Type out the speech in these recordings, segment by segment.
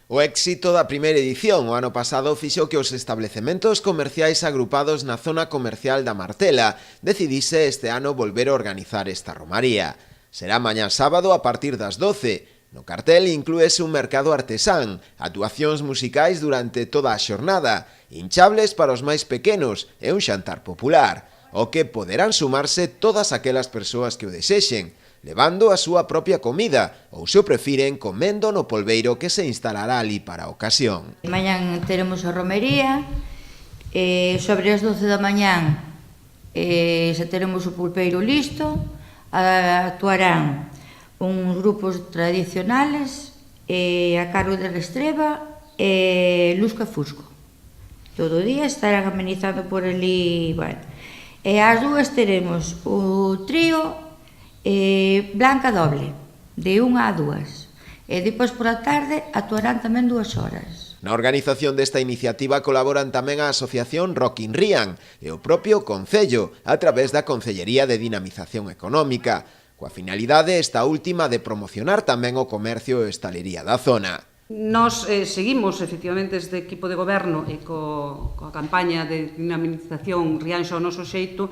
O éxito da primeira edición o ano pasado fixo que os establecementos comerciais agrupados na zona comercial da Martela decidise este ano volver a organizar esta romaría. Será mañá sábado a partir das 12. No cartel inclúese un mercado artesán, actuacións musicais durante toda a xornada, hinchables para os máis pequenos e un xantar popular, ao que poderán sumarse todas aquelas persoas que o desexen, levando a súa propia comida ou, se o prefiren, comendo no polbeiro que se instalará ali para a ocasión. Mañán teremos a romería, sobre as 12 da mañán se teremos o pulpeiro listo, actuarán uns grupos tradicionales, a cargo de Restreba e Lusca Fusco. Todo o día estarán amenizando por ali, bueno. E ás 2 teremos o trío Blanca doble, de 1 a 2. E depois pola tarde actuarán tamén 2 horas. Na organización desta iniciativa colaboran tamén a Asociación Rock in Rian e o propio Concello, a través da Concellería de Dinamización Económica, coa finalidade esta última de promocionar tamén o comercio e hostalería da zona. Nos seguimos, efectivamente, este equipo de goberno e coa campaña de dinamización Rianxo ao noso xeito,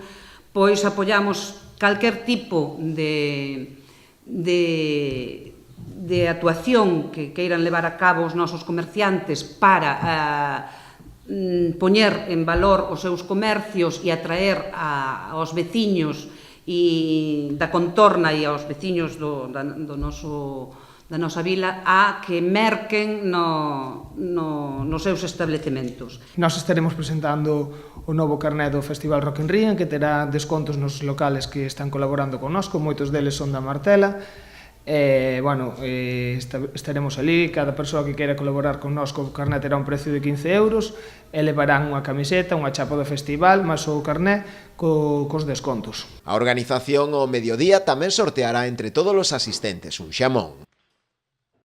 pois apoiamos calquer tipo de actuación que queiran levar a cabo os nosos comerciantes para poñer en valor os seus comercios e atraer aos veciños da contorna e aos veciños da nosa vila a que merquen nos seus establecementos. Nós estaremos presentando o novo carné do Festival Rock in Rian, que terá descontos nos locales que están colaborando connosco, moitos deles son da Martela. Estaremos ali, cada persoa que queira colaborar connosco, o carné terá un precio de 15 euros, e levarán unha camiseta, unha chapa do festival, máis o carné cos descontos. A organización ao mediodía tamén sorteará entre todos os asistentes un xamón.